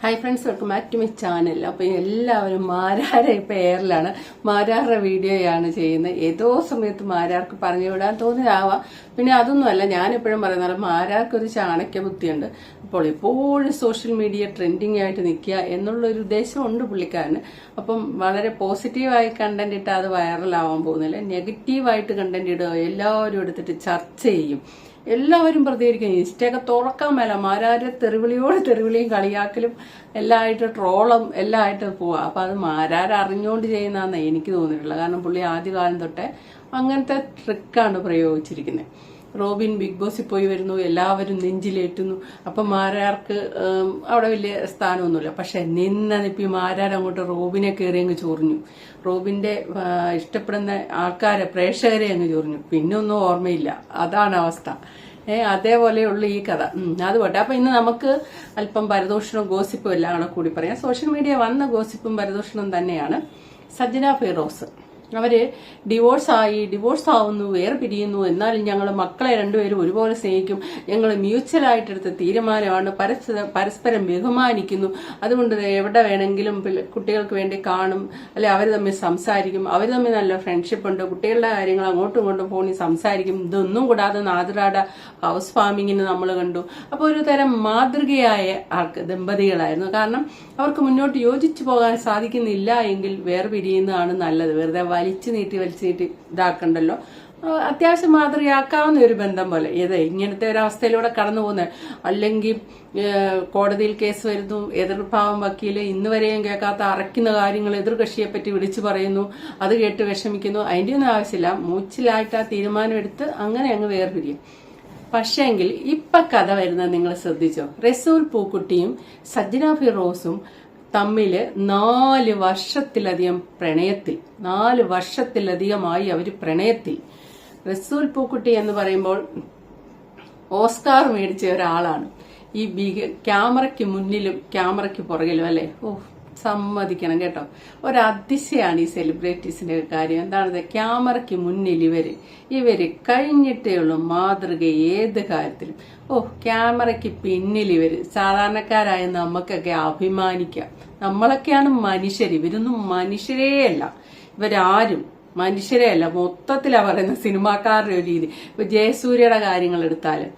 Hi friends, welcome back to my channel. അപ്പോൾ എല്ലാവരും മാരാരെ ഇപ്പോൾ എയറിലാണ്. മാരാറുടെ വീഡിയോയാണ് ചെയ്യുന്നത്. ഏതോ സമയത്ത് മാരാർക്ക് പറഞ്ഞു വിടാൻ തോന്നിയതാവാം. പിന്നെ അതൊന്നുമല്ല, ഞാനെപ്പോഴും പറയുന്നത് മാരാർക്കൊരു ചാണക്യ ബുദ്ധിയുണ്ട്. അപ്പോൾ എപ്പോഴും സോഷ്യൽ മീഡിയ ട്രെൻഡിങ് ആയിട്ട് നിൽക്കുക എന്നുള്ളൊരു ഉദ്ദേശമുണ്ട് പുള്ളിക്കാരന്. അപ്പം വളരെ പോസിറ്റീവായി കണ്ടന്റ് ഇട്ട് അത് വൈറലാവാൻ പോകുന്നില്ല. നെഗറ്റീവായിട്ട് കണ്ടന്റ് ഇടുക, എല്ലാവരും എടുത്തിട്ട് ചർച്ച ചെയ്യും, എല്ലാവരും പ്രതികരിക്കും. ഇൻസ്റ്റയൊക്കെ തുറക്കാൻ മേല, മാരാരെ തെറിവിളിയും കളിയാക്കലും എല്ലായിട്ട് ട്രോളും എല്ലാം ആയിട്ട് പോവാം. അപ്പൊ അത് മാരാരെ അറിഞ്ഞുകൊണ്ട് ചെയ്യുന്നതെന്നാണ് എനിക്ക് തോന്നിയിട്ടുള്ളത്. കാരണം പുള്ളി ആദ്യകാലം തൊട്ടേ അങ്ങനത്തെ ട്രിക്കാണ് പ്രയോഗിച്ചിരിക്കുന്നത്. റോബിൻ ബിഗ് ബോസിൽ പോയി വരുന്നു, എല്ലാവരും നെഞ്ചിലേറ്റുന്നു. അപ്പൊ മാരാർക്ക് അവിടെ വലിയ സ്ഥാനമൊന്നുമില്ല. പക്ഷെ നിന്നതിപ്പി മാരാരങ്ങോട്ട് റോബിനെ കയറി അങ്ങ് ചൊറിഞ്ഞു. റോബിന്റെ ഇഷ്ടപ്പെടുന്ന ആൾക്കാരെ, പ്രേക്ഷകരെ അങ്ങ് ചൊറിഞ്ഞു. പിന്നെ ഒന്നും ഓർമ്മയില്ല. അതാണ് അവസ്ഥ. അതേപോലെയുള്ള ഈ കഥ. അത് പോട്ടെ. അപ്പൊ ഇന്ന് നമുക്ക് അല്പം പരദൂഷണവും ഗോസിപ്പും എല്ലാം കൂടി പറയാം. സോഷ്യൽ മീഡിയ വന്ന ഗോസിപ്പും പരദൂഷണവും തന്നെയാണ്. സജ്ജന ഫിറോസ് അവര് ഡിവോഴ്സ് ആവുന്നു, വേറെ പിരിയുന്നു. എന്നാലും ഞങ്ങൾ മക്കളെ രണ്ടുപേരും ഒരുപോലെ സ്നേഹിക്കും. ഞങ്ങൾ മ്യൂച്വലായിട്ടെടുത്ത തീരുമാനമാണ്, പരസ്പരം ബഹുമാനിക്കുന്നു. അതുകൊണ്ട് എവിടെ വേണമെങ്കിലും കുട്ടികൾക്ക് വേണ്ടി കാണും, അല്ലെ അവർ തമ്മിൽ സംസാരിക്കും. അവർ തമ്മിൽ നല്ല ഫ്രണ്ട്ഷിപ്പ് ഉണ്ട്. കുട്ടികളുടെ കാര്യങ്ങൾ അങ്ങോട്ടും ഇങ്ങോട്ടും ഫോണിൽ സംസാരിക്കും. ഇതൊന്നും കൂടാതെ നാദിറാട ഹൗസ് ഫാമിങ്ങിന് നമ്മൾ കണ്ടു. അപ്പൊ ഒരു തരം മാതൃകയായ ദമ്പതികളായിരുന്നു. കാരണം അവർക്ക് മുന്നോട്ട് യോജിച്ചു പോകാൻ സാധിക്കുന്നില്ല എങ്കിൽ വേറെ പിരിയുന്നതാണ് നല്ലത്. വെറുതെ വലിച്ചു നീട്ടി ഇതാക്കണ്ടല്ലോ. അത്യാവശ്യം മാതൃകയാക്കാവുന്ന ഒരു ബന്ധം പോലെ. ഇങ്ങനത്തെ ഒരു അവസ്ഥയിലൂടെ കടന്നു പോകുന്നത്. അല്ലെങ്കിൽ കോടതിയിൽ കേസ് വരുന്നു, എതിർഭാവം വക്കീല് ഇന്ന് വരെയും കേൾക്കാത്ത അറയ്ക്കുന്ന കാര്യങ്ങൾ എതിർകക്ഷിയെ പറ്റി വിളിച്ചു പറയുന്നു, അത് കേട്ട് വിഷമിക്കുന്നു. അതിന്റെ ഒന്നും ആവശ്യമില്ല. മൂച്ചിലായിട്ട് ആ തീരുമാനം എടുത്ത് അങ്ങനെ അങ്ങ് വേർപിരിയും. പക്ഷേങ്കിൽ ഇപ്പൊ കഥ വരുന്നത് നിങ്ങൾ ശ്രദ്ധിച്ചോ? റസൂൽ പൂക്കുട്ടിയും സജ്ജന ഫിറോസും തമ്മില് 4 വർഷത്തിലധികമായി അവര് പ്രണയത്തിൽ. റസൂൽ പൂക്കുട്ടി എന്ന് പറയുമ്പോൾ ഓസ്കാർ മേടിച്ച ഒരാളാണ്. ഈ ക്യാമറയ്ക്ക് മുന്നിലും ക്യാമറയ്ക്ക് പുറകിലും, അല്ലെ? സമ്മതിക്കണം കേട്ടോ. ഒരതിശയാണ് ഈ സെലിബ്രിറ്റീസിന്റെ കാര്യം. എന്താണത്? ക്യാമറയ്ക്ക് മുന്നിൽ ഇവര് കഴിഞ്ഞിട്ടേ ഉള്ളൂ മാതൃക ഏത് കാര്യത്തിലും. ക്യാമറയ്ക്ക് പിന്നിൽ സാധാരണക്കാരായ നമുക്കൊക്കെ അഭിമാനിക്കാം. നമ്മളൊക്കെയാണ് മനുഷ്യർ, ഇവരൊന്നും മനുഷ്യരേ അല്ല. ഇവരാരും മനുഷ്യരേ അല്ല. മൊത്തത്തിലാ പറയുന്ന സിനിമാക്കാരുടെ ഒരു രീതി. ഇപ്പൊ ജയസൂര്യയുടെ കാര്യങ്ങൾ എടുത്താലും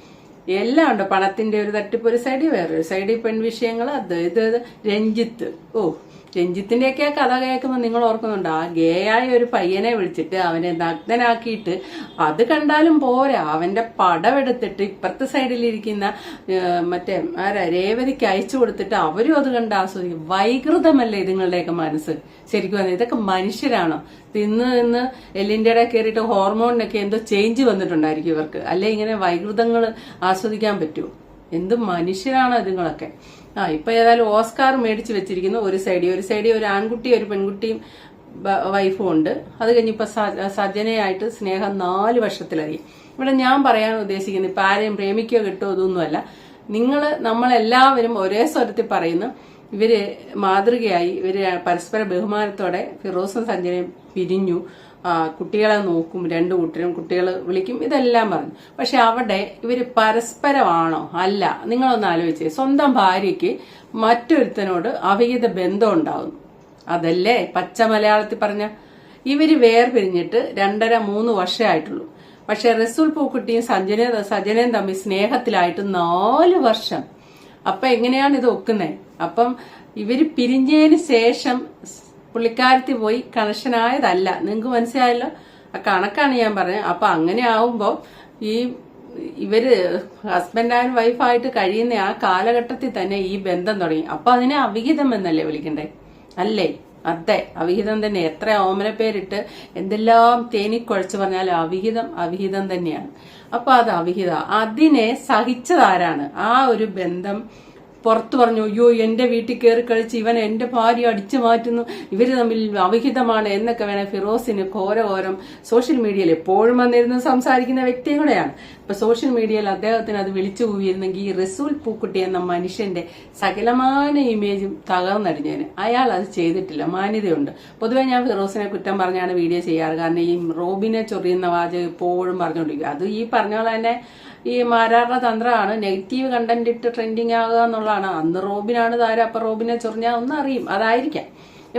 എല്ലാം ഉണ്ട്. പണത്തിന്റെ ഒരു തട്ടിപ്പ് ഒരു സൈഡിൽ, വേറൊരു സൈഡിൽ പെൺവിഷയങ്ങൾ, ഇത് രഞ്ജിത്തിന്റെയൊക്കെ കഥ കേൾക്കുമ്പോൾ നിങ്ങൾ ഓർക്കുന്നുണ്ട്? ആ ഗേയായ ഒരു പയ്യനെ വിളിച്ചിട്ട് അവനെ നഗ്നനാക്കിയിട്ട് അത് കണ്ടാലും പോരാ, അവന്റെ പടമെടുത്തിട്ട് ഇപ്പുറത്തെ സൈഡിലിരിക്കുന്ന മറ്റേ രേവതിക്ക് അയച്ചു കൊടുത്തിട്ട് അവരും അത് കണ്ട് ആസ്വദിക്കും. വൈകൃതമല്ലേ ഇതുങ്ങളുടെയൊക്കെ മനസ്സ്? ശരിക്കും ഇതൊക്കെ മനുഷ്യരാണോ? തിന്ന് എല്ലിന്റെ ഇടയിൽ കയറിയിട്ട് ഹോർമോണിനൊക്കെ എന്തോ ചേഞ്ച് വന്നിട്ടുണ്ടായിരിക്കും ഇവർക്ക്. അല്ലെ ഇങ്ങനെ വൈകൃതങ്ങൾ ആസ്വദിക്കാൻ പറ്റുമോ? എന്ത് മനുഷ്യരാണോ ഇതുങ്ങളൊക്കെ? ഇപ്പൊ ഏതായാലും ഓസ്കാർ മേടിച്ചു വെച്ചിരിക്കുന്നു. ഒരു സൈഡിൽ ഒരു ആൺകുട്ടിയും ഒരു പെൺകുട്ടിയും വൈഫും ഉണ്ട്. അത് കഴിഞ്ഞിപ്പോ സജ്ജനയായിട്ട് സ്നേഹം 4 വർഷത്തിലധികം. ഇവിടെ ഞാൻ പറയാൻ ഉദ്ദേശിക്കുന്നത് ഇപ്പൊ ആരെയും പ്രേമിക്കുകയോ കിട്ടുമോ ഇതൊന്നുമല്ല. നമ്മളെല്ലാവരും ഒരേ സ്വരത്തിൽ പറയുന്നു, ഇവര് മാതൃകയായി, ഇവര് പരസ്പര ബഹുമാനത്തോടെ ഫിറോസും സഞ്ജനയും പിരിഞ്ഞു. കുട്ടികളെ നോക്കും, 2 കൂട്ടരും കുട്ടികൾ വിളിക്കും, ഇതെല്ലാം പറഞ്ഞു. പക്ഷെ അവിടെ ഇവര് പരസ്പരമാണോ? അല്ല. നിങ്ങളൊന്ന് ആലോചിച്ചേ. സ്വന്തം ഭാര്യയ്ക്ക് മറ്റൊരുത്തനോട് അവിഹിത ബന്ധം ഉണ്ടാവുന്നു. അതല്ലേ പച്ച മലയാളത്തിൽ പറഞ്ഞ? ഇവര് വേർപിരിഞ്ഞിട്ട് 2.5-3 വർഷമായിട്ടുള്ളൂ. പക്ഷെ റസൂൽ പൂക്കുട്ടിയും സജ്ജനയും തമ്മിൽ സ്നേഹത്തിലായിട്ട് 4 വർഷം. അപ്പൊ എങ്ങനെയാണ് ഇത് ഒക്കുന്നത്? അപ്പം ഇവര് പിരിഞ്ഞതിന് ശേഷം പുള്ളിക്കാരത്തി പോയി കണക്ഷനായതല്ല. നിങ്ങൾക്ക് മനസ്സിലായല്ലോ? ആ കണക്കാണ് ഞാൻ പറഞ്ഞത്. അപ്പൊ അങ്ങനെ ആവുമ്പോ ഇവര് ഹസ്ബൻഡ് ആൻഡ് വൈഫായിട്ട് കഴിയുന്ന ആ കാലഘട്ടത്തിൽ തന്നെ ഈ ബന്ധം തുടങ്ങി. അപ്പൊ അതിനെ അവിഹിതം എന്നല്ലേ വിളിക്കണ്ടേ? അല്ലേ? അതെ, അവിഹിതം തന്നെ. എത്ര ഓമന പേരിട്ട് എന്തെല്ലാം തേനിക്കുഴച്ച് പറഞ്ഞാലും അവിഹിതം തന്നെയാണ്. അപ്പൊ അത് അവിഹിത. അതിനെ സഹിച്ചതാരാണ്? ആ ഒരു ബന്ധം പുറത്തു പറഞ്ഞു, അയ്യോ എന്റെ വീട്ടിൽ കയറി കളിച്ച് ഇവൻ എന്റെ ഭാര്യ അടിച്ചു മാറ്റുന്നു, ഇവര് തമ്മിൽ അവിഹിതമാണ് എന്നൊക്കെ വേണേ ഫിറോസിന് ഘോരം സോഷ്യൽ മീഡിയയിൽ എപ്പോഴും വന്നിരുന്ന് സംസാരിക്കുന്ന വ്യക്തിയും കൂടെയാണ്. ഇപ്പൊ സോഷ്യൽ മീഡിയയിൽ അദ്ദേഹത്തിന് അത് വിളിച്ചു പോയിരുന്നെങ്കിൽ ഈ റസൂൽ പൂക്കുട്ടി എന്ന മനുഷ്യന്റെ സകലമായ ഇമേജും തകർന്നടിഞ്ഞേന്. അയാൾ അത് ചെയ്തിട്ടില്ല. മാന്യതയുണ്ട്. പൊതുവെ ഞാൻ ഫിറോസിനെ കുറ്റം പറഞ്ഞാണ് വീഡിയോ ചെയ്യാറ്. കാരണം ഈ റോബിനെ ചൊറിയുന്ന വാചകം എപ്പോഴും പറഞ്ഞുകൊണ്ടിരിക്കും. അത് ഈ പറഞ്ഞ പോലെ തന്നെ ഈ മാരാറിന്റെ തന്ത്രമാണ് നെഗറ്റീവ് കണ്ടന്റ് ഇട്ട് ട്രെൻഡിങ് ആകുക എന്നുള്ളതാണ്. അന്ന് റോബിനാണ് താരം, അപ്പൊ റോബിനെ ചൊറിഞ്ഞാൽ ഒന്ന് അറിയും, അതായിരിക്കാം.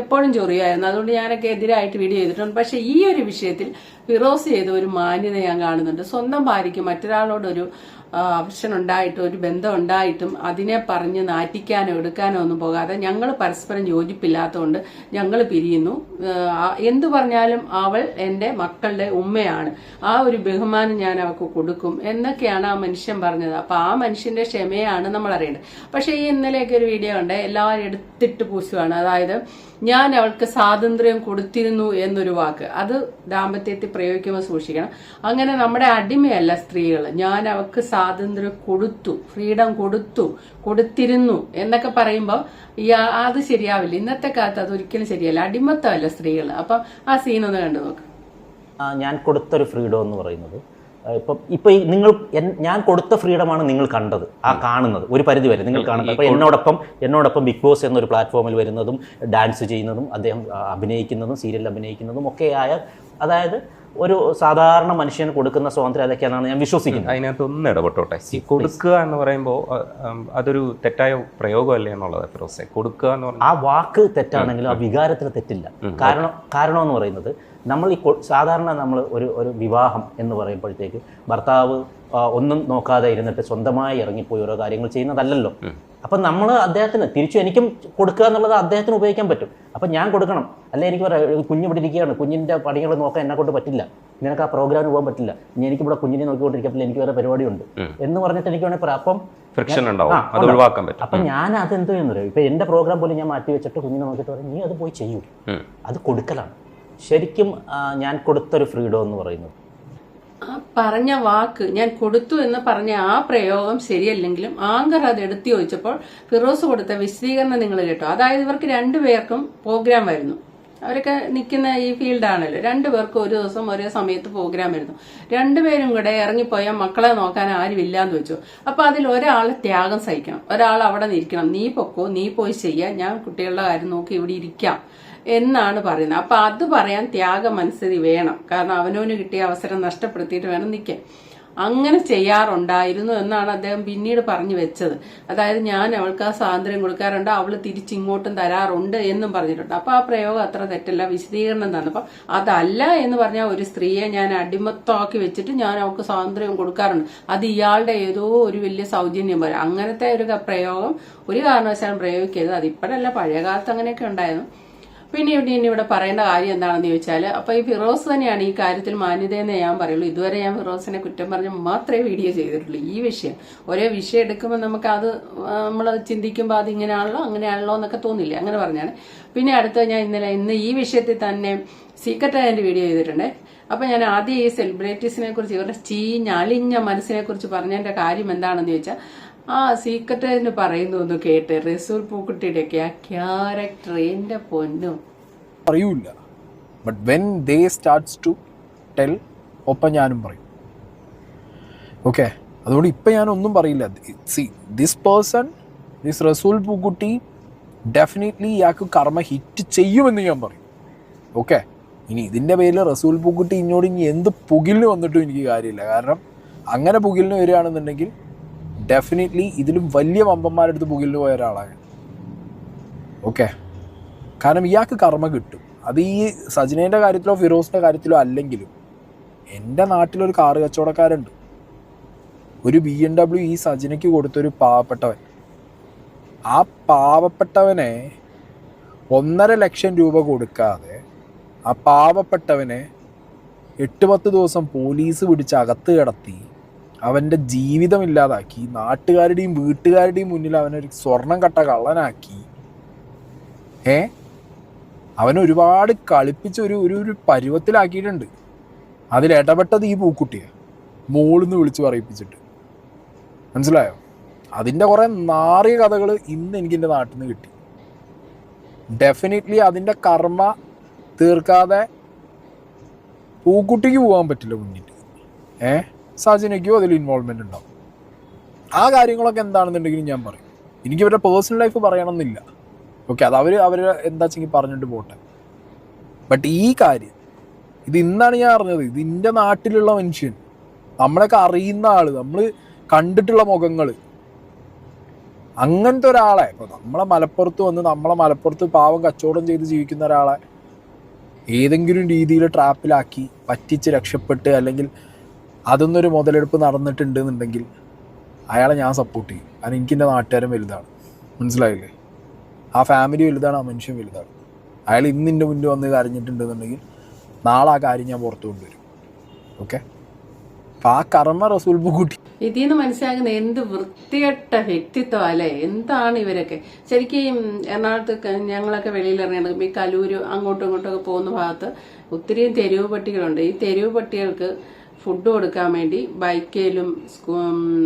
എപ്പോഴും ചൊറിയായിരുന്നു, അതുകൊണ്ട് ഞാനൊക്കെ എതിരായിട്ട് വീഡിയോ ചെയ്തിട്ടുണ്ട്. പക്ഷെ ഈ ഒരു വിഷയത്തിൽ ഫിറോസ് ചെയ്ത ഒരു മാന്യത ഞാൻ കാണുന്നുണ്ട്. സ്വന്തം ഭാര്യയ്ക്ക് മറ്റൊരാളോടൊരു അവർഷൻ ഉണ്ടായിട്ടും ഒരു ബന്ധം ഉണ്ടായിട്ടും അതിനെ പറഞ്ഞ് നാറ്റിക്കാനോ എടുക്കാനോ ഒന്നും പോകാതെ ഞങ്ങൾ പരസ്പരം യോജിപ്പില്ലാത്തതുകൊണ്ട് ഞങ്ങൾ പിരിയുന്നു. എന്തു പറഞ്ഞാലും അവൾ എൻ്റെ മക്കളുടെ ഉമ്മയാണ്, ആ ഒരു ബഹുമാനം ഞാൻ അവൾക്ക് കൊടുക്കും എന്നൊക്കെയാണ് ആ മനുഷ്യൻ പറഞ്ഞത്. അപ്പൊ ആ മനുഷ്യന്റെ ക്ഷമയാണ് നമ്മൾ അറിയേണ്ടത്. പക്ഷെ ഈ ഇന്നലെയൊക്കെ ഒരു വീഡിയോ ഉണ്ട്, എല്ലാവരും എടുത്തിട്ട് പൂശുവാണ്. അതായത് ഞാൻ അവൾക്ക് സ്വാതന്ത്ര്യം കൊടുത്തിരുന്നു എന്നൊരു വാക്ക്, അത് ദാമ്പത്യത്തിൽ പ്രയോഗിക്കുമ്പോൾ സൂക്ഷിക്കണം. അങ്ങനെ നമ്മുടെ അടിമയല്ല സ്ത്രീകൾ. ഞാൻ അവൾക്ക് സ്വാതന്ത്ര്യം കൊടുത്തു, ഫ്രീഡം കൊടുത്തിരുന്നു എന്നൊക്കെ പറയുമ്പോൾ അത് ശരിയാവില്ല. ഇന്നത്തെ കാലത്ത് അതൊരിക്കലും ശരിയല്ല. അടിമത്തമല്ല സ്ത്രീകൾ. അപ്പം ആ സീനൊന്ന് കണ്ടു നോക്ക്. ഞാൻ കൊടുത്തൊരു ഫ്രീഡം എന്ന് പറയുന്നത് ഇപ്പൊ നിങ്ങൾ ഞാൻ കൊടുത്ത ഫ്രീഡമാണ് നിങ്ങൾ കണ്ടത്, കാണുന്നത് ഒരു പരിധി വരെ നിങ്ങൾ കാണുന്നത്. അപ്പൊ എന്നോടൊപ്പം ബിഗ് ബോസ് എന്നൊരു പ്ലാറ്റ്ഫോമിൽ വരുന്നതും ഡാൻസ് ചെയ്യുന്നതും അദ്ദേഹം അഭിനയിക്കുന്നതും സീരിയലിൽ അഭിനയിക്കുന്നതും ഒക്കെയായ, അതായത് ഒരു സാധാരണ മനുഷ്യന് കൊടുക്കുന്ന സ്വാതന്ത്ര്യം അതൊക്കെയാണെന്നാണ് ഞാൻ വിശ്വസിക്കുന്നത്. അതിനകത്ത് ഒന്ന് ഇടപെട്ടോട്ടെ. കൊടുക്കുക എന്ന് പറയുമ്പോൾ അതൊരു തെറ്റായ പ്രയോഗമല്ലേ എന്നുള്ളത് ഫിറോസെ. കൊടുക്കുക എന്ന് പറഞ്ഞാൽ ആ വാക്ക് തെറ്റാണെങ്കിലും ആ വികാരത്തിന് തെറ്റില്ല. കാരണം എന്ന് പറയുന്നത് നമ്മൾ ഈ സാധാരണ നമ്മൾ ഒരു വിവാഹം എന്ന് പറയുമ്പോഴത്തേക്ക് ഭർത്താവ് ഒന്നും നോക്കാതെ ഇരുന്നിട്ട് സ്വന്തമായി ഇറങ്ങിപ്പോയി ഓരോ കാര്യങ്ങൾ ചെയ്യുന്നതല്ലല്ലോ. അപ്പം നമ്മൾ അദ്ദേഹത്തിന് തിരിച്ചു എനിക്കും കൊടുക്കുക എന്നുള്ളത് അദ്ദേഹത്തിന് ഉപയോഗിക്കാൻ പറ്റും. അപ്പം ഞാൻ കൊടുക്കണം, അല്ലെ എനിക്ക് പറയാം കുഞ്ഞ് ഇവിടെ ഇരിക്കുകയാണ്, കുഞ്ഞിൻ്റെ പണികൾ നോക്കാൻ എന്നെ കൊണ്ട് പറ്റില്ല, നിനക്ക് ആ പ്രോഗ്രാമിന് പോകാൻ പറ്റില്ല, ഇനി എനിക്കിവിടെ കുഞ്ഞിനെ നോക്കിക്കൊണ്ടിരിക്കത്തില്ല, എനിക്ക് വേറെ പരിപാടിയുണ്ട് എന്ന് പറഞ്ഞിട്ട് എനിക്ക് വേണമെങ്കിൽ പറയാം. അപ്പം ഞാൻ അതെന്ത് ചെയ്യുന്നറിയോ, ഇപ്പം എൻ്റെ പ്രോഗ്രാം പോലും ഞാൻ മാറ്റി വെച്ചിട്ട് കുഞ്ഞിനെ നോക്കിയിട്ട് പറയും നീ അത് പോയി ചെയ്യൂ. അത് കൊടുക്കലാണ് ശരിക്കും ഞാൻ കൊടുത്തൊരു ഫ്രീഡം എന്ന് പറയുന്നത്. ആ പറഞ്ഞ വാക്ക് ഞാൻ കൊടുത്തു എന്ന് പറഞ്ഞ ആ പ്രയോഗം ശരിയല്ലെങ്കിലും ആങ്കർ അത് എടുത്തു ചോദിച്ചപ്പോൾ ഫിറോസ് കൊടുത്ത വിശദീകരണം നിങ്ങൾ കേട്ടോ. അതായത് ഇവർക്ക് രണ്ടുപേർക്കും പ്രോഗ്രാം വരുന്നു, അവരൊക്കെ നിൽക്കുന്ന ഈ ഫീൽഡാണല്ലോ. രണ്ടുപേർക്കും ഒരു ദിവസം ഒരേ സമയത്ത് പ്രോഗ്രാം വരുന്നു. രണ്ടുപേരും കൂടെ ഇറങ്ങിപ്പോയാൽ മക്കളെ നോക്കാൻ ആരുമില്ലാന്ന് വെച്ചു. അപ്പൊ അതിൽ ഒരാൾ ത്യാഗം സഹിക്കണം, ഒരാൾ അവിടെ നിൽക്കണം. നീ പൊക്കോ, നീ പോയി ചെയ്യാം, ഞാൻ കുട്ടികളുടെ കാര്യം നോക്കി ഇവിടെ ഇരിക്കാം എന്നാണ് പറയുന്നത്. അപ്പൊ അത് പറയാൻ ത്യാഗ മനസ്ഥിതി വേണം. കാരണം അവനവന് കിട്ടിയ അവസരം നഷ്ടപ്പെടുത്തിയിട്ട് വേണം നിൽക്കാൻ. അങ്ങനെ ചെയ്യാറുണ്ടായിരുന്നു എന്നാണ് അദ്ദേഹം പിന്നീട് പറഞ്ഞു വെച്ചത്. അതായത് ഞാൻ അവൾക്ക് ആ സ്വാതന്ത്ര്യം കൊടുക്കാറുണ്ട്, അവള് തിരിച്ചിങ്ങോട്ടും തരാറുണ്ട് എന്നും പറഞ്ഞിട്ടുണ്ട്. അപ്പൊ ആ പ്രയോഗം അത്ര തെറ്റല്ല. വിശദീകരണം തന്നപ്പോ അതല്ല എന്ന് പറഞ്ഞാൽ ഒരു സ്ത്രീയെ ഞാൻ അടിമത്തമാക്കി വെച്ചിട്ട് ഞാൻ അവൾക്ക് സ്വാതന്ത്ര്യം കൊടുക്കാറുണ്ട്, അത് ഇയാളുടെ ഏതോ ഒരു വലിയ സൗജന്യം പോലെ. അങ്ങനത്തെ ഒരു പ്രയോഗം ഒരു കാരണവശാലും പ്രയോഗിക്കരുത്. അതിപ്പോഴല്ല, പഴയ കാലത്ത് അങ്ങനെയൊക്കെ ഉണ്ടായിരുന്നു. പിന്നെ ഇവിടെ പറയേണ്ട കാര്യം എന്താണെന്ന് ചോദിച്ചാൽ, അപ്പൊ ഈ ഫിറോസ് തന്നെയാണ് ഈ കാര്യത്തിൽ മാന്യതയെന്നേ ഞാൻ പറയുള്ളൂ. ഇതുവരെ ഞാൻ ഫിറോസിനെ കുറ്റം പറഞ്ഞ് മാത്രമേ വീഡിയോ ചെയ്തിട്ടുള്ളൂ. ഈ വിഷയം ഒരേ വിഷയം എടുക്കുമ്പോൾ നമുക്ക് അത് നമ്മൾ ചിന്തിക്കുമ്പോൾ അത് ഇങ്ങനെയാണല്ലോ അങ്ങനെയാണല്ലോ എന്നൊക്കെ തോന്നില്ലേ, അങ്ങനെ പറഞ്ഞാണ്. പിന്നെ അടുത്ത ഞാൻ ഇന്ന് ഈ വിഷയത്തിൽ തന്നെ സീക്രട്ട് ആയതിന്റെ വീഡിയോ ചെയ്തിട്ടുണ്ട്. അപ്പൊ ഞാൻ ആദ്യം ഈ സെലിബ്രിറ്റീസിനെ കുറിച്ച് ഇവരുടെ ചീഞ്ഞളിഞ്ഞ മനസ്സിനെ കുറിച്ച് പറഞ്ഞതിന്റെ കാര്യം എന്താണെന്ന് ചോദിച്ചാൽ, ആ സീക്രട്ട് പറയുന്നു ഒന്ന് കേട്ട്. റസൂൽ പൂക്കുട്ടിയുടെ ഒക്കെ ആ ക്യാരക്ടർ എന്റെ പൊന്നും പറയൂല. But when they starts to tell, ഒപ്പം ഞാനും പറയും. ഓക്കെ, അതുകൊണ്ട് ഇപ്പം ഞാനൊന്നും പറയില്ല. സി ദിസ് പേഴ്സൺ, ദിസ് റസൂൽ പൂക്കുട്ടി ഡെഫിനറ്റ്ലി ഇയാൾക്ക് കർമ്മ ഹിറ്റ് ചെയ്യുമെന്ന് ഞാൻ പറയും. ഓക്കെ, ഇനി ഇതിൻ്റെ പേരിൽ റസൂൽ പൂക്കുട്ടി ഇങ്ങോട്ട് ഇനി എന്ത് പുകിലിന് വന്നിട്ടും എനിക്ക് കാര്യമില്ല. കാരണം അങ്ങനെ പുകിലിന് വരികയാണെന്നുണ്ടെങ്കിൽ ഡെഫിനറ്റ്ലി ഇതിലും വലിയ വമ്പന്മാരുടെ അടുത്ത് പുകിലിന് പോയ ഒരാളാണ്. ഓക്കെ, കാരണം ഇയാൾക്ക് കർമ്മ കിട്ടും. അത് ഈ സജിനേൻ്റെ കാര്യത്തിലോ ഫിറോസിൻ്റെ കാര്യത്തിലോ അല്ലെങ്കിലും എൻ്റെ നാട്ടിലൊരു കാറ് കച്ചവടക്കാരുണ്ട്. ഒരു BMW ഈ സജിനയ്ക്ക് കൊടുത്തൊരു പാവപ്പെട്ടവൻ. ആ പാവപ്പെട്ടവനെ 1.5 ലക്ഷം രൂപ കൊടുക്കാതെ ആ പാവപ്പെട്ടവനെ 8-10 ദിവസം പോലീസ് പിടിച്ച് അകത്ത് കിടത്തി അവൻ്റെ ജീവിതം ഇല്ലാതാക്കി. നാട്ടുകാരുടെയും വീട്ടുകാരുടെയും മുന്നിൽ അവനൊരു സ്വർണം കട്ട കള്ളനാക്കി. അവനൊരുപാട് കളിപ്പിച്ച് ഒരു പരുവത്തിലാക്കിയിട്ടുണ്ട്. അതിലിടപെട്ടത് ഈ പൂക്കുട്ടിയെ മോളിന്ന് വിളിച്ച് പറയിപ്പിച്ചിട്ട്. മനസ്സിലായോ? അതിൻ്റെ കുറേ നാറിയ കഥകൾ ഇന്ന് എനിക്ക് എൻ്റെ നാട്ടിൽ നിന്ന് കിട്ടി. ഡെഫിനറ്റ്ലി അതിൻ്റെ കർമ്മ തീർക്കാതെ പൂക്കുട്ടിക്ക് പോകാൻ പറ്റില്ല മുന്നിട്ട്. സജിനയ്ക്കോ അതിൽ ഇൻവോൾവ്മെൻ്റ് ഉണ്ടാവും. ആ കാര്യങ്ങളൊക്കെ എന്താണെന്നുണ്ടെങ്കിലും ഞാൻ പറയും. എനിക്ക് ഇവരുടെ പേഴ്സണൽ ലൈഫ് പറയണമെന്നില്ല. ഓക്കെ, അത് അവർ എന്താ വെച്ചെങ്കിൽ പറഞ്ഞിട്ട് പോട്ടെ. ബട്ട് ഈ കാര്യം ഇത് ഇന്നാണ് ഞാൻ അറിഞ്ഞത്. ഇത് എൻ്റെ നാട്ടിലുള്ള മനുഷ്യൻ നമ്മളൊക്കെ അറിയുന്ന ആള്, നമ്മൾ കണ്ടിട്ടുള്ള മുഖങ്ങൾ, അങ്ങനത്തെ ഒരാളെ ഇപ്പൊ നമ്മളെ മലപ്പുറത്ത് വന്ന് നമ്മളെ മലപ്പുറത്ത് പാവം കച്ചവടം ചെയ്ത് ജീവിക്കുന്ന ഒരാളെ ഏതെങ്കിലും രീതിയിൽ ട്രാപ്പിലാക്കി പറ്റിച്ച് രക്ഷപ്പെട്ട് അല്ലെങ്കിൽ അതൊന്നൊരു മുതലെടുപ്പ് നടന്നിട്ടുണ്ട് എന്നുണ്ടെങ്കിൽ അയാളെ ഞാൻ സപ്പോർട്ട് ചെയ്യും. കാരണം എനിക്ക് എൻ്റെ നാട്ടുകാരൻ വലുതാണ്, മനസ്സിലായില്ലേ? ആ ഫാമിലി വലുതാണ്, ആ മനുഷ്യൻ വലുതാണ്. അയാൾ ഇന്നിൻ്റെ മുന്നിൽ വന്ന് കരഞ്ഞിട്ടുണ്ടെന്നുണ്ടെങ്കിൽ നാളെ ആ കാര്യം ഞാൻ പുറത്തു കൊണ്ടുവരും. ഓക്കെ, അപ്പം ആ കർമ്മ റസൂൽ പൂക്കുട്ടി ഇതിൽ നിന്ന് മനസ്സിലാക്കുന്ന എന്ത് വൃത്തികെട്ട വ്യക്തിത്വം അല്ലേ, എന്താണ് ഇവരൊക്കെ. ശരിക്കും എറണാകുളത്ത് ഞങ്ങളൊക്കെ വെളിയിൽ ഇറങ്ങിയത് ഈ കലൂര് അങ്ങോട്ടും ഇങ്ങോട്ടൊക്കെ പോകുന്ന ഭാഗത്ത് ഒത്തിരിയും തെരുവ് പട്ടികളുണ്ട്. ഈ തെരുവ് പട്ടികൾക്ക് ഫുഡ് കൊടുക്കാൻ വേണ്ടി ബൈക്കിലും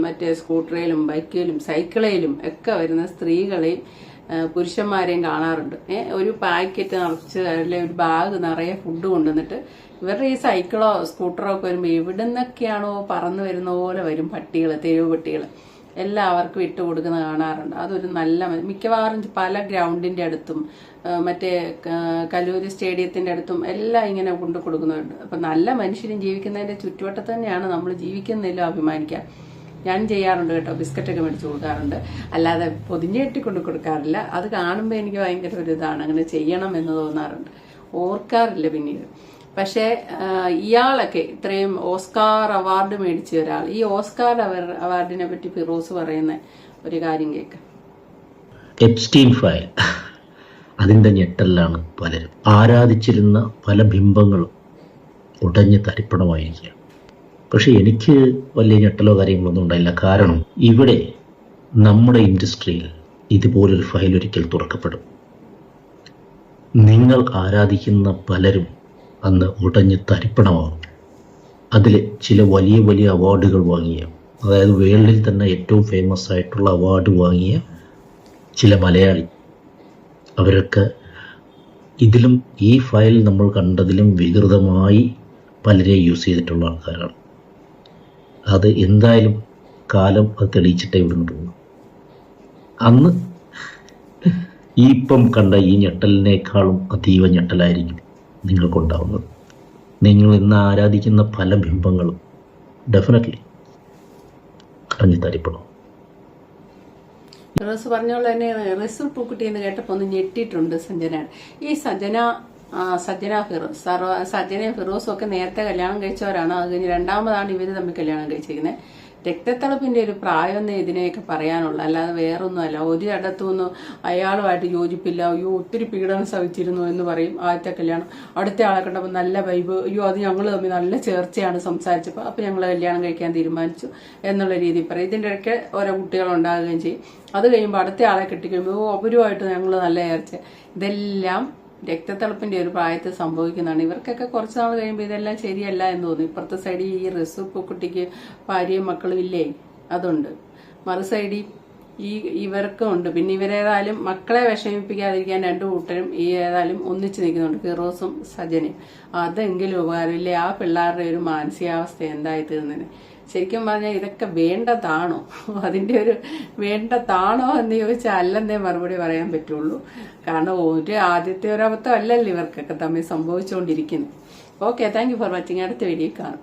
മറ്റേ സ്കൂട്ടറിലും ബൈക്കിലും സൈക്കിളിലും ഒക്കെ വരുന്ന സ്ത്രീകളെയും പുരുഷന്മാരെയും കാണാറുണ്ട്. ഒരു പാക്കറ്റ് നിറച്ച് അല്ലെങ്കിൽ ഒരു ബാഗ് നിറയെ ഫുഡ് കൊണ്ടുവന്നിട്ട് ഇവരുടെ ഈ സൈക്കിളോ സ്കൂട്ടറോ ഒക്കെ വരുമ്പോൾ എവിടെ നിന്നൊക്കെയാണോ പറന്നു വരുന്ന പോലെ വരും പട്ടികൾ, തെരുവ് പട്ടികൾ. എല്ലാവർക്കും ഇട്ട് കൊടുക്കുന്നത് കാണാറുണ്ട്. അതൊരു നല്ല, മിക്കവാറും പല ഗ്രൗണ്ടിന്റെ അടുത്തും മറ്റേ കലൂര് സ്റ്റേഡിയത്തിന്റെ അടുത്തും എല്ലാം ഇങ്ങനെ കൊണ്ടു കൊടുക്കുന്നുണ്ട്. അപ്പൊ നല്ല മനുഷ്യരും ജീവിക്കുന്നതിന്റെ ചുറ്റുവട്ടത്ത് തന്നെയാണ് നമ്മൾ ജീവിക്കുന്നതിലും അഭിമാനിക്കാം. ഞാൻ ചെയ്യാറുണ്ട് കേട്ടോ, ബിസ്ക്കറ്റൊക്കെ മേടിച്ച് കൊടുക്കാറുണ്ട്, അല്ലാതെ പൊതിഞ്ഞ് കെട്ടിക്കൊണ്ട് കൊടുക്കാറില്ല. അത് കാണുമ്പോൾ എനിക്ക് ഭയങ്കര ഒരു ഇതാണ്, അങ്ങനെ ചെയ്യണം എന്ന് തോന്നാറുണ്ട്, ഓർക്കാറില്ല പിന്നീട്. പക്ഷേ ഇയാളൊക്കെ ഇത്രയും ഓസ്കാർ അവാർഡ് മേടിച്ച ഒരാൾ, ഈ ഓസ്കാർ അവാർഡിനെ പറ്റി ഫിറോസ് പറയുന്ന ഒരു കാര്യം കേൾക്കാം. എപ്സ്റ്റീൻ ഫയൽ, അതിൻ്റെ ഞെട്ടലിലാണ് പലരും. ആരാധിച്ചിരുന്ന പല ബിംബങ്ങളും ഉടഞ്ഞ് തരിപ്പണമായിരിക്കുക. പക്ഷെ എനിക്ക് വലിയ ഞെട്ടലോ കാര്യങ്ങളൊന്നും ഉണ്ടായില്ല. കാരണം ഇവിടെ നമ്മുടെ ഇൻഡസ്ട്രിയിൽ ഇതുപോലൊരു ഫയൽ ഒരിക്കൽ തുറക്കപ്പെടും. നിങ്ങൾ ആരാധിക്കുന്ന പലരും അന്ന് ഉടഞ്ഞ് തരിപ്പണമാകും. അതിൽ ചില വലിയ വലിയ അവാർഡുകൾ വാങ്ങിയ, അതായത് വേൾഡിൽ തന്നെ ഏറ്റവും ഫേമസ് ആയിട്ടുള്ള അവാർഡ് വാങ്ങിയ ചില മലയാളി, അവരൊക്കെ ഇതിലും ഈ ഫയൽ നമ്മൾ കണ്ടതിലും വികൃതമായി പലരെ യൂസ് ചെയ്തിട്ടുള്ള ആൾക്കാരാണ്. അത് എന്തായാലും കാലം അത് തെളിയിച്ചിട്ടേ ഇവിടുന്ന് പോകും. അന്ന് ഈ ഇപ്പം കണ്ട ഈ ഞെട്ടലിനേക്കാളും അതീവ ഞെട്ടലായിരിക്കും നിങ്ങൾക്കുണ്ടാവുന്നത്. നിങ്ങൾ ഇന്ന് ആരാധിക്കുന്ന പല ബിംബങ്ങളും ഡെഫിനറ്റ്ലി അടഞ്ഞു തരിപ്പണം. ഫിറോസ് പറഞ്ഞോളൂ തന്നെ റസൂൽ പൂക്കുട്ടി എന്ന് കേട്ടപ്പോൾ ഒന്ന് ഞെട്ടിയിട്ടുണ്ട് സഞ്ജന. ഈ സജ്ജന ഫിറോസ് സജ്ജനയും ഫിറോസും ഒക്കെ നേരത്തെ കല്യാണം കഴിച്ചവരാണ്. അത് കഴിഞ്ഞ് രണ്ടാമതാണ് ഇവര് തമ്മിൽ കല്യാണം കഴിച്ചിരിക്കുന്നത്. രക്തത്തിളപ്പിന്റെ ഒരു പ്രായം ഇതിനെയൊക്കെ പറയാനുള്ള, അല്ലാതെ വേറൊന്നുമല്ല. ഒരു ഇടത്തുനിന്ന് അയാളുമായിട്ട് യോജിപ്പില്ല, അയ്യോ ഒത്തിരി പീഡനം സഹിച്ചിരുന്നു എന്ന് പറയും ആദ്യത്തെ കല്യാണം. അടുത്ത ആളെ കണ്ടപ്പോൾ നല്ല വൈബ്, അയ്യോ അത് ഞങ്ങൾ തമ്മിൽ നല്ല ചേർച്ചയാണ് സംസാരിച്ചപ്പോൾ, അപ്പൊ ഞങ്ങൾ കല്യാണം കഴിക്കാൻ തീരുമാനിച്ചു എന്നുള്ള രീതിയിൽ പറയും. ഇതിൻ്റെ ഇടയ്ക്ക് ഓരോ കുട്ടികൾ ഉണ്ടാകുകയും ചെയ്യും. അത് കഴിയുമ്പോൾ അടുത്ത ആളെ കെട്ടിക്കഴിയുമ്പോൾ അവരുമായിട്ട് ഞങ്ങൾ നല്ല ചേർച്ച. ഇതെല്ലാം രക്തത്തിളപ്പിന്റെ ഒരു പ്രായത്തിൽ സംഭവിക്കുന്നതാണ്. ഇവർക്കൊക്കെ കുറച്ച് നാൾ കഴിയുമ്പോൾ ഇതെല്ലാം ശരിയല്ല എന്ന് തോന്നി. ഇപ്പുറത്തെ സൈഡിൽ ഈ റസൂൽ പൂക്കുട്ടിക്ക് ഭാര്യയും മക്കളും ഇല്ലേ, അതുണ്ട്. മറു സൈഡിൽ ഇവർക്കും ഉണ്ട്. പിന്നെ ഇവരേതായാലും മക്കളെ വിഷമിപ്പിക്കാതിരിക്കാൻ രണ്ടു കൂട്ടരും ഈ ഏതായാലും ഒന്നിച്ചു നിൽക്കുന്നുണ്ട്, ഫിറോസും സജനയും. അതെങ്കിലും ഉപകാരമില്ലേ ആ പിള്ളേരുടെ ഒരു മാനസികാവസ്ഥ എന്തായി തീർന്നതിന്. ശരിക്കും പറഞ്ഞാൽ ഇതൊക്കെ വേണ്ടതാണോ, അതിൻ്റെ ഒരു വേണ്ടതാണോ എന്ന് ചോദിച്ചാൽ അല്ലെന്നേ മറുപടി പറയാൻ പറ്റുള്ളൂ. കാരണം ഒരു ആദ്യത്തെ ഒരബദ്ധം അല്ലല്ലോ ഇവർക്കൊക്കെ തമ്മിൽ സംഭവിച്ചുകൊണ്ടിരിക്കുന്നു. Okay, thank you for watching. അടുത്ത വീഡിയോ കാണാം.